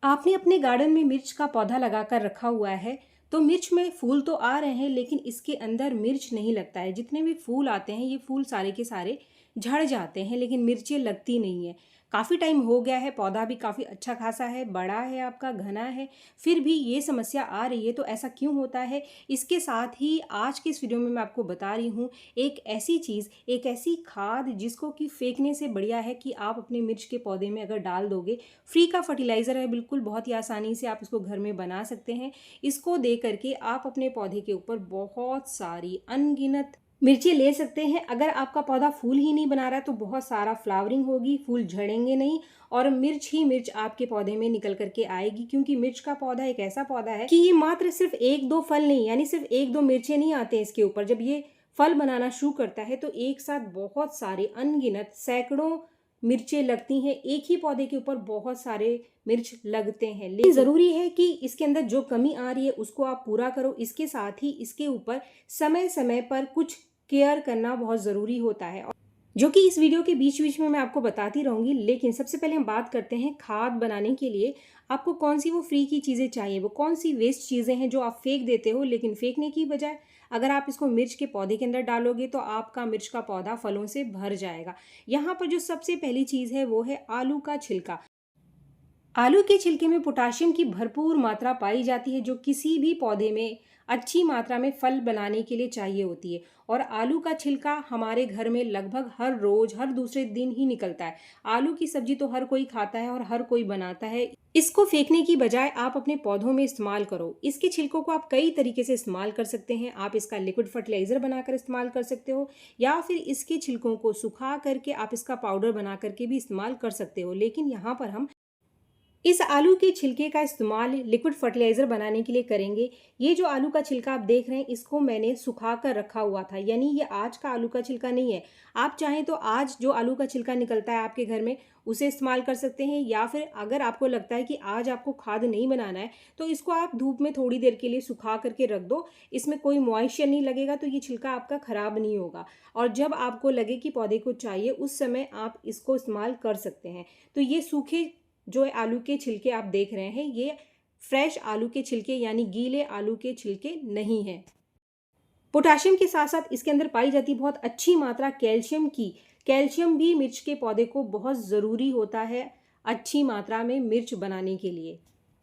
आपने अपने गार्डन में मिर्च का पौधा लगाकर रखा हुआ है, तो मिर्च में फूल तो आ रहे हैं लेकिन इसके अंदर मिर्च नहीं लगता है। जितने भी फूल आते हैं ये फूल सारे के सारे झड़ जाते हैं लेकिन मिर्चें लगती नहीं है। काफ़ी टाइम हो गया है, पौधा भी काफ़ी अच्छा खासा है, बड़ा है, आपका घना है, फिर भी ये समस्या आ रही है। तो ऐसा क्यों होता है? इसके साथ ही आज की इस वीडियो में मैं आपको बता रही हूँ एक ऐसी चीज़, एक ऐसी खाद जिसको कि फेंकने से बढ़िया है कि आप अपने मिर्च के पौधे में अगर डाल दोगे। फ्री का फर्टिलाइज़र है, बिल्कुल बहुत ही आसानी से आप इसको घर में बना सकते हैं। इसको दे करके आप अपने पौधे के ऊपर बहुत सारी अनगिनत मिर्ची ले सकते हैं। अगर आपका पौधा फूल ही नहीं बना रहा है तो बहुत सारा फ्लावरिंग होगी, फूल झड़ेंगे नहीं और मिर्च ही मिर्च आपके पौधे में निकल करके आएगी। क्योंकि मिर्च का पौधा एक ऐसा पौधा है कि ये मात्र सिर्फ एक दो फल नहीं, यानी सिर्फ एक दो मिर्चें नहीं आते हैं इसके ऊपर। जब ये फल बनाना शुरू करता है तो एक साथ बहुत सारे अनगिनत सैकड़ों मिर्चें लगती हैं। एक ही पौधे के ऊपर बहुत सारे मिर्च लगते हैं, लेकिन ज़रूरी है कि इसके अंदर जो कमी आ रही है उसको आप पूरा करो। इसके साथ ही इसके ऊपर समय समय पर कुछ केयर करना बहुत ज़रूरी होता है, जो कि इस वीडियो के बीच बीच में मैं आपको बताती रहूँगी। लेकिन सबसे पहले हम बात करते हैं खाद बनाने के लिए आपको कौन सी वो फ्री की चीज़ें चाहिए, वो कौन सी वेस्ट चीज़ें हैं जो आप फेंक देते हो। लेकिन फेंकने की बजाय अगर आप इसको मिर्च के पौधे के अंदर डालोगे तो आपका मिर्च का पौधा फलों से भर जाएगा। यहाँ पर जो सबसे पहली चीज़ है वो है आलू का छिलका। आलू के छिलके में पोटाशियम की भरपूर मात्रा पाई जाती है, जो किसी भी पौधे में अच्छी मात्रा में फल बनाने के लिए चाहिए होती है। और आलू का छिलका हमारे घर में लगभग हर रोज, हर दूसरे दिन ही निकलता है। आलू की सब्जी तो हर कोई खाता है और हर कोई बनाता है। इसको फेंकने की बजाय आप अपने पौधों में इस्तेमाल करो। इसके छिलकों को आप कई तरीके से इस्तेमाल कर सकते हैं। आप इसका लिक्विड फर्टिलाइजर बनाकर इस्तेमाल कर सकते हो, या फिर इसके छिलकों को सुखा करके आप इसका पाउडर बना करके भी इस्तेमाल कर सकते हो। लेकिन यहाँ पर हम इस आलू के छिलके का इस्तेमाल लिक्विड फर्टिलाइज़र बनाने के लिए करेंगे। ये जो आलू का छिलका आप देख रहे हैं इसको मैंने सुखा कर रखा हुआ था, यानी ये आज का आलू का छिलका नहीं है। आप चाहें तो आज जो आलू का छिलका निकलता है आपके घर में उसे इस्तेमाल कर सकते हैं, या फिर अगर आपको लगता है कि आज आपको खाद नहीं बनाना है तो इसको आप धूप में थोड़ी देर के लिए सुखा करके रख दो। इसमें कोई मॉइस्चर नहीं लगेगा तो ये छिलका आपका ख़राब नहीं होगा। और जब आपको लगे कि पौधे को चाहिए उस समय आप इसको इस्तेमाल कर सकते हैं। तो ये सूखे जो आलू के छिलके आप देख रहे हैं ये फ्रेश आलू के छिलके यानी गीले आलू के छिलके नहीं हैं। पोटाशियम के साथ साथ इसके अंदर पाई जाती बहुत अच्छी मात्रा कैल्शियम की। कैल्शियम भी मिर्च के पौधे को बहुत ज़रूरी होता है अच्छी मात्रा में मिर्च बनाने के लिए।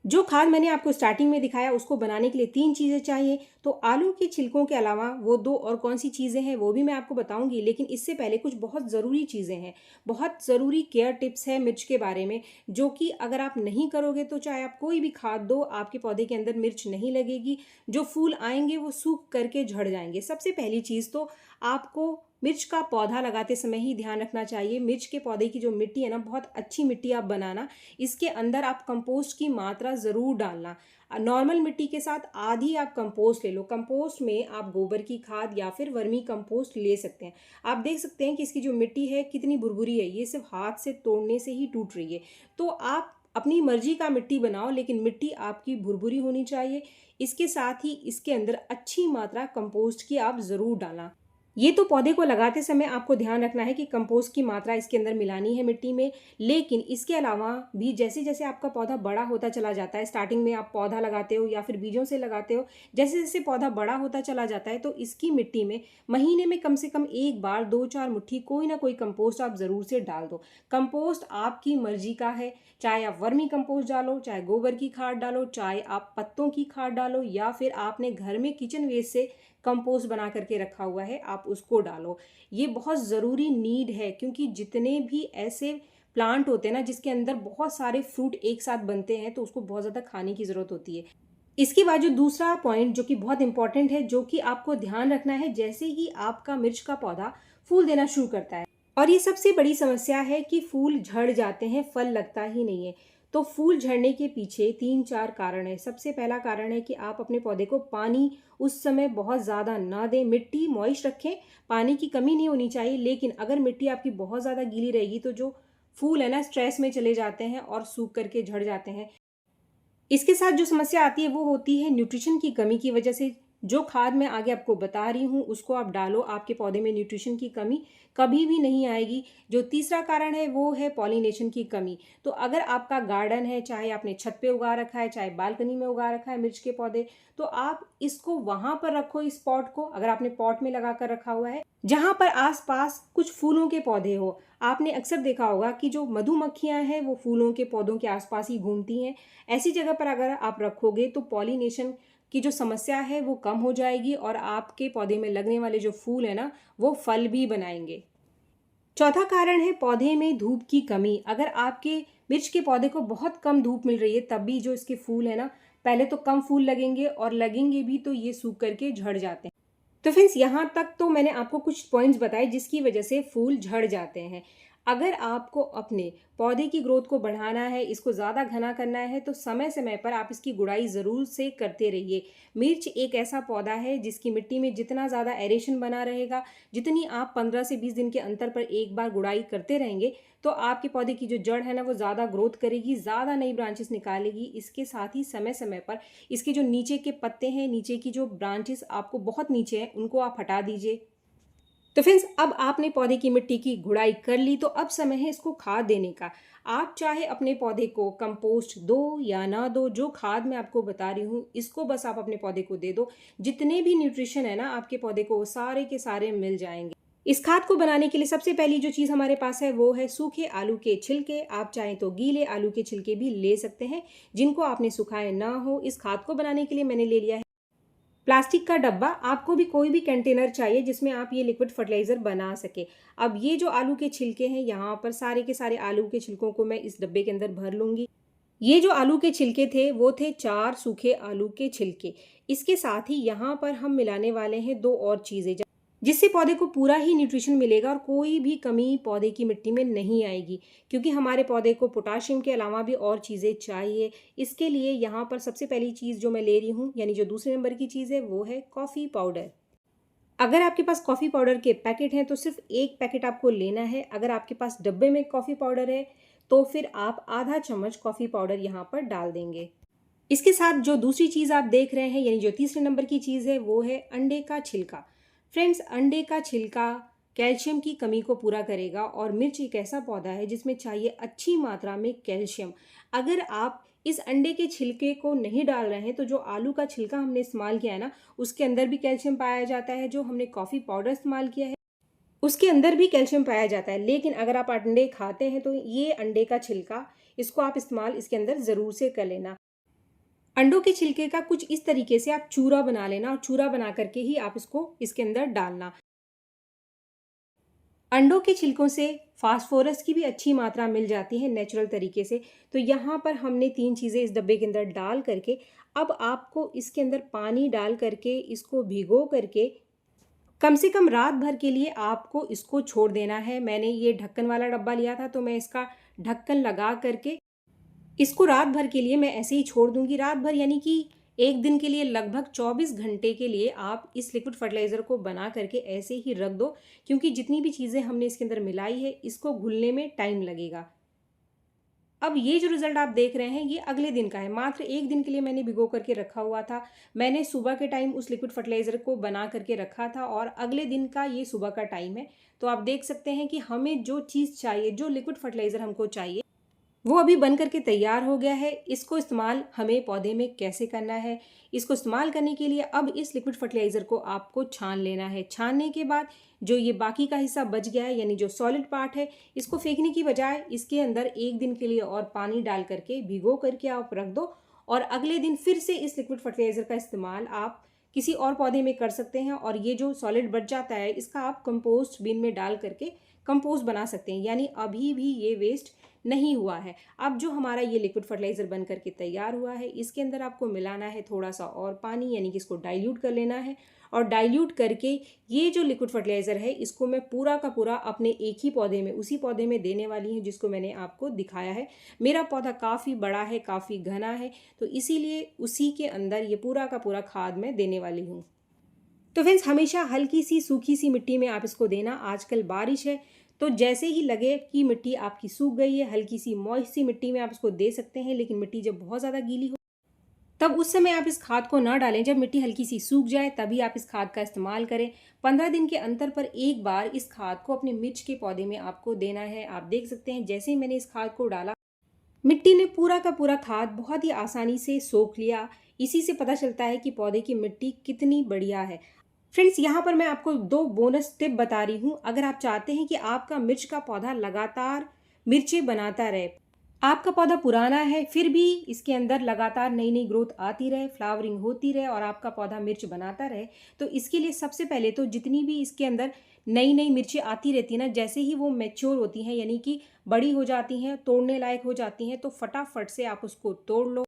जो खाद मैंने आपको स्टार्टिंग में दिखाया उसको बनाने के लिए 3 चीज़ें चाहिए। तो आलू के छिलकों के अलावा वो 2 और कौन सी चीज़ें हैं वो भी मैं आपको बताऊंगी। लेकिन इससे पहले कुछ बहुत ज़रूरी चीज़ें हैं, बहुत ज़रूरी केयर टिप्स है मिर्च के बारे में, जो कि अगर आप नहीं करोगे तो चाहे आप कोई भी खाद दो आपके पौधे के अंदर मिर्च नहीं लगेगी। जो फूल आएंगे वो सूख करके झड़ जाएंगे। सबसे पहली चीज़ तो आपको मिर्च का पौधा लगाते समय ही ध्यान रखना चाहिए। मिर्च के पौधे की जो मिट्टी है ना, बहुत अच्छी मिट्टी आप बनाना। इसके अंदर आप कंपोस्ट की मात्रा ज़रूर डालना। नॉर्मल मिट्टी के साथ आधी आप कंपोस्ट ले लो। कंपोस्ट में आप गोबर की खाद या फिर वर्मी कंपोस्ट ले सकते हैं। आप देख सकते हैं कि इसकी जो मिट्टी है कितनी भुरभुरी है, ये सिर्फ हाथ से तोड़ने से ही टूट रही है। तो आप अपनी मर्जी का मिट्टी बनाओ, लेकिन मिट्टी आपकी भुरभुरी होनी चाहिए। इसके साथ ही इसके अंदर अच्छी मात्रा कंपोस्ट की आप ज़रूर डालना। ये तो पौधे को लगाते समय आपको ध्यान रखना है कि कंपोस्ट की मात्रा इसके अंदर मिलानी है मिट्टी में। लेकिन इसके अलावा भी जैसे जैसे आपका पौधा बड़ा होता चला जाता है, स्टार्टिंग में आप पौधा लगाते हो या फिर बीजों से लगाते हो, जैसे जैसे पौधा बड़ा होता चला जाता है तो इसकी मिट्टी में महीने में कम से कम एक बार 2-4 मुट्ठी कोई ना कोई कंपोस्ट आप ज़रूर से डाल दो। कंपोस्ट आपकी मर्जी का है, चाहे आप वर्मी कंपोस्ट डालो, चाहे गोबर की खाद डालो, चाहे आप पत्तों की खाद डालो, या फिर आपने घर में किचन वेस्ट से कंपोस्ट बना करके रखा हुआ है आप उसको डालो। ये बहुत ज़रूरी नीड है, क्योंकि जितने भी ऐसे प्लांट होते हैं ना जिसके अंदर बहुत सारे फ्रूट एक साथ बनते हैं तो उसको बहुत ज़्यादा खाने की ज़रूरत होती है। इसके बाद जो दूसरा पॉइंट जो कि बहुत इंपॉर्टेंट है, जो कि आपको ध्यान रखना है, जैसे ही आपका मिर्च का पौधा फूल देना शुरू करता है, और ये सबसे बड़ी समस्या है कि फूल झड़ जाते हैं, फल लगता ही नहीं है। तो फूल झड़ने के पीछे 3-4 कारण है। सबसे पहला कारण है कि आप अपने पौधे को पानी उस समय बहुत ज़्यादा ना दें। मिट्टी मॉइस्ट रखें, पानी की कमी नहीं होनी चाहिए। लेकिन अगर मिट्टी आपकी बहुत ज़्यादा गीली रहेगी तो जो फूल है ना स्ट्रेस में चले जाते हैं और सूख करके झड़ जाते हैं। इसके साथ जो समस्या आती है वो होती है न्यूट्रिशन की कमी की वजह से। जो खाद मैं आगे आपको बता रही हूँ उसको आप डालो, आपके पौधे में न्यूट्रिशन की कमी कभी भी नहीं आएगी। जो तीसरा कारण है वो है पॉलिनेशन की कमी। तो अगर आपका गार्डन है, चाहे आपने छत पे उगा रखा है, चाहे बालकनी में उगा रखा है मिर्च के पौधे, तो आप इसको वहां पर रखो, इस पॉट को, अगर आपने पॉट में लगा कर रखा हुआ है जहां पर आसपास कुछ फूलों के पौधे हो। आपने अक्सर देखा होगा कि जो मधुमक्खियां हैं वो फूलों के पौधों के आसपास ही घूमती हैं। ऐसी जगह पर अगर आप रखोगे तो पॉलिनेशन की जो समस्या है वो कम हो जाएगी और आपके पौधे में लगने वाले जो फूल है ना वो फल भी बनाएंगे। चौथा कारण है पौधे में धूप की कमी। अगर आपके मिर्च के पौधे को बहुत कम धूप मिल रही है तब भी जो इसके फूल है ना, पहले तो कम फूल लगेंगे और लगेंगे भी तो ये सूख करके झड़ जाते हैं। तो फ्रेंड्स, यहाँ तक तो मैंने आपको कुछ पॉइंट्स बताए जिसकी वजह से फूल झड़ जाते हैं। अगर आपको अपने पौधे की ग्रोथ को बढ़ाना है, इसको ज़्यादा घना करना है, तो समय समय पर आप इसकी गुड़ाई ज़रूर से करते रहिए। मिर्च एक ऐसा पौधा है जिसकी मिट्टी में जितना ज़्यादा एरेशन बना रहेगा, जितनी आप 15 से 20 दिन के अंतर पर एक बार गुड़ाई करते रहेंगे, तो आपके पौधे की जो जड़ है ना वो ज़्यादा ग्रोथ करेगी, ज़्यादा नई ब्रांचेस निकालेगी। इसके साथ ही समय समय पर इसके जो नीचे के पत्ते हैं, नीचे की जो ब्रांचेस आपको बहुत नीचे हैं, उनको आप हटा दीजिए। तो फ्रेंड्स, अब आपने पौधे की मिट्टी की गुड़ाई कर ली, तो अब समय है इसको खाद देने का। आप चाहे अपने पौधे को कंपोस्ट दो या ना दो, जो खाद मैं आपको बता रही हूँ इसको बस आप अपने पौधे को दे दो। जितने भी न्यूट्रिशन है ना आपके पौधे को, वो सारे के सारे मिल जाएंगे। इस खाद को बनाने के लिए सबसे पहली जो चीज़ हमारे पास है वो है सूखे आलू के छिलके। आप चाहें तो गीले आलू के छिलके भी ले सकते हैं, जिनको आपने सुखाए ना हो। इस खाद को बनाने के लिए मैंने ले लिया है प्लास्टिक का डब्बा। आपको भी कोई भी कंटेनर चाहिए जिसमें आप ये लिक्विड फर्टिलाइजर बना सके। अब ये जो आलू के छिलके हैं, यहाँ पर सारे के सारे आलू के छिलकों को मैं इस डब्बे के अंदर भर लूंगी। ये जो आलू के छिलके थे वो थे 4 सूखे आलू के छिलके। इसके साथ ही यहाँ पर हम मिलाने वाले हैं 2 और चीज़ें, जिससे पौधे को पूरा ही न्यूट्रिशन मिलेगा और कोई भी कमी पौधे की मिट्टी में नहीं आएगी, क्योंकि हमारे पौधे को पोटाशियम के अलावा भी और चीज़ें चाहिए। इसके लिए यहाँ पर सबसे पहली चीज़ जो मैं ले रही हूँ, यानी जो दूसरे नंबर की चीज़ है, वो है कॉफ़ी पाउडर। अगर आपके पास कॉफ़ी पाउडर के पैकेट हैं तो सिर्फ एक पैकेट आपको लेना है। अगर आपके पास डब्बे में कॉफ़ी पाउडर है तो फिर आप आधा चम्मच कॉफ़ी पाउडर यहाँ पर डाल देंगे। इसके साथ जो दूसरी चीज़ आप देख रहे हैं, यानी जो तीसरे नंबर की चीज़ है, वो है अंडे का छिलका। फ्रेंड्स, अंडे का छिलका कैल्शियम की कमी को पूरा करेगा और मिर्च एक ऐसा पौधा है जिसमें चाहिए अच्छी मात्रा में कैल्शियम। अगर आप इस अंडे के छिलके को नहीं डाल रहे हैं तो जो आलू का छिलका हमने इस्तेमाल किया है ना, उसके अंदर भी कैल्शियम पाया जाता है। जो हमने कॉफ़ी पाउडर इस्तेमाल किया है उसके अंदर भी कैल्शियम पाया जाता है। लेकिन अगर आप अंडे खाते हैं तो ये अंडे का छिलका, इसको आप इस्तेमाल इसके अंदर ज़रूर से कर लेना। अंडों के छिलके का कुछ इस तरीके से आप चूरा बना लेना और चूरा बना करके ही आप इसको इसके अंदर डालना। अंडों के छिलकों से फास्फोरस की भी अच्छी मात्रा मिल जाती है नेचुरल तरीके से। तो यहाँ पर हमने 3 चीज़ें इस डब्बे के अंदर डाल करके, अब आपको इसके अंदर पानी डाल करके इसको भिगो करके कम से कम रात भर के लिए आपको इसको छोड़ देना है। मैंने ये ढक्कन वाला डब्बा लिया था तो मैं इसका ढक्कन लगा करके इसको रात भर के लिए मैं ऐसे ही छोड़ दूंगी। रात भर यानी कि एक दिन के लिए, लगभग 24 घंटे के लिए आप इस लिक्विड फर्टिलाइज़र को बना करके ऐसे ही रख दो, क्योंकि जितनी भी चीज़ें हमने इसके अंदर मिलाई है इसको घुलने में टाइम लगेगा। अब ये जो रिजल्ट आप देख रहे हैं ये अगले दिन का है। मात्र एक दिन के लिए मैंने भिगो करके रखा हुआ था। मैंने सुबह के टाइम उस लिक्विड फर्टिलाइज़र को बना करके रखा था और अगले दिन का ये सुबह का टाइम है। तो आप देख सकते हैं कि हमें जो चीज़ चाहिए, जो लिक्विड फर्टिलाइज़र हमको चाहिए, वो अभी बन करके तैयार हो गया है। इसको इस्तेमाल हमें पौधे में कैसे करना है, इसको इस्तेमाल करने के लिए अब इस लिक्विड फर्टिलाइज़र को आपको छान लेना है। छानने के बाद जो ये बाकी का हिस्सा बच गया है, यानी जो सॉलिड पार्ट है, इसको फेंकने की बजाय इसके अंदर एक दिन के लिए और पानी डाल करके भिगो करके आप रख दो और अगले दिन फिर से इस लिक्विड फर्टिलाइज़र का इस्तेमाल आप किसी और पौधे में कर सकते हैं। और ये जो सॉलिड बच जाता है इसका आप कंपोस्ट बिन में डाल करके कंपोस्ट बना सकते हैं, यानी अभी भी ये वेस्ट नहीं हुआ है। अब जो हमारा ये लिक्विड फर्टिलाइज़र बन करके तैयार हुआ है, इसके अंदर आपको मिलाना है थोड़ा सा और पानी, यानी कि इसको डाइल्यूट कर लेना है। और डाइल्यूट करके ये जो लिक्विड फर्टिलाइज़र है इसको मैं पूरा का पूरा अपने एक ही पौधे में, उसी पौधे में देने वाली हूँ जिसको मैंने आपको दिखाया है। मेरा पौधा काफ़ी बड़ा है, काफ़ी घना है, तो इसीलिए उसी के अंदर ये पूरा का पूरा खाद मैं देने वाली हूँ। तो फ्रेंड्स, हमेशा हल्की सी सूखी सी मिट्टी में आप इसको देना। आजकल बारिश है तो जैसे ही लगे कि मिट्टी आपकी सूख गई है, हल्की सी मॉइस्ट सी मिट्टी में आप इसको दे सकते हैं। लेकिन मिट्टी जब बहुत ज़्यादा गीली हो तब उस समय आप इस खाद को ना डालें। जब मिट्टी हल्की सी सूख जाए तभी आप इस खाद का इस्तेमाल करें। 15 दिन के अंतर पर एक बार इस खाद को अपने मिर्च के पौधे में आपको देना है। आप देख सकते हैं जैसे ही मैंने इस खाद को डाला, मिट्टी ने पूरा का पूरा खाद बहुत ही आसानी से सोख लिया। इसी से पता चलता है कि पौधे की मिट्टी कितनी बढ़िया है। फ्रेंड्स, यहाँ पर मैं आपको 2 बोनस टिप बता रही हूँ। अगर आप चाहते हैं कि आपका मिर्च का पौधा लगातार मिर्चें बनाता रहे, आपका पौधा पुराना है फिर भी इसके अंदर लगातार नई नई ग्रोथ आती रहे, फ्लावरिंग होती रहे और आपका पौधा मिर्च बनाता रहे, तो इसके लिए सबसे पहले तो जितनी भी इसके अंदर नई नई मिर्चें आती रहती है ना, जैसे ही वो मैच्योर होती हैं यानी कि बड़ी हो जाती हैं, तोड़ने लायक हो जाती हैं, तो फटाफट से आप उसको तोड़ लो।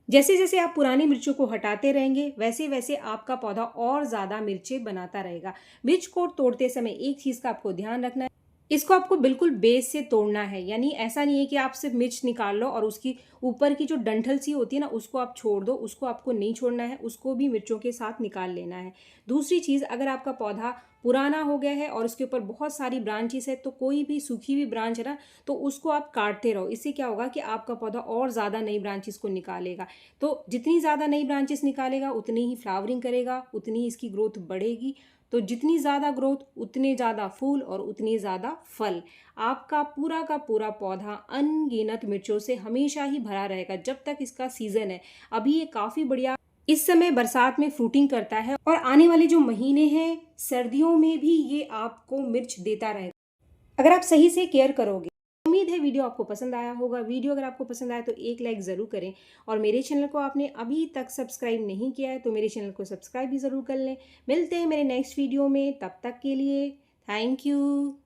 जैसे जैसे आप पुरानी मिर्चों को हटाते रहेंगे वैसे वैसे आपका पौधा और ज़्यादा मिर्चें बनाता रहेगा। मिर्च को तोड़ते समय एक चीज़ का आपको ध्यान रखना है, इसको आपको बिल्कुल बेस से तोड़ना है। यानी ऐसा नहीं है कि आप सिर्फ मिर्च निकाल लो और उसकी ऊपर की जो डंठल सी होती है ना उसको आप छोड़ दो, उसको आपको नहीं छोड़ना है, उसको भी मिर्चों के साथ निकाल लेना है। दूसरी चीज़, अगर आपका पौधा पुराना हो गया है और उसके ऊपर बहुत सारी ब्रांचेस है, तो कोई भी सूखी हुई ब्रांच है ना, तो उसको आप काटते रहो। इससे क्या होगा कि आपका पौधा और ज़्यादा नई ब्रांचेस को निकालेगा। तो जितनी ज़्यादा नई ब्रांचेस निकालेगा उतनी ही फ्लावरिंग करेगा, उतनी ही इसकी ग्रोथ बढ़ेगी। तो जितनी ज़्यादा ग्रोथ उतने ज़्यादा फूल और उतने ज़्यादा फल। आपका पूरा का पूरा पौधा अनगिनत मिर्चों से हमेशा ही भरा रहेगा जब तक इसका सीज़न है। अभी ये काफ़ी बढ़िया इस समय बरसात में फ्रूटिंग करता है और आने वाले जो महीने हैं सर्दियों में भी ये आपको मिर्च देता रहेगा अगर आप सही से केयर करोगे। उम्मीद है वीडियो आपको पसंद आया होगा। वीडियो अगर आपको पसंद आया तो एक लाइक ज़रूर करें और मेरे चैनल को आपने अभी तक सब्सक्राइब नहीं किया है तो मेरे चैनल को सब्सक्राइब भी ज़रूर कर लें। मिलते हैं मेरे नेक्स्ट वीडियो में, तब तक के लिए थैंक यू।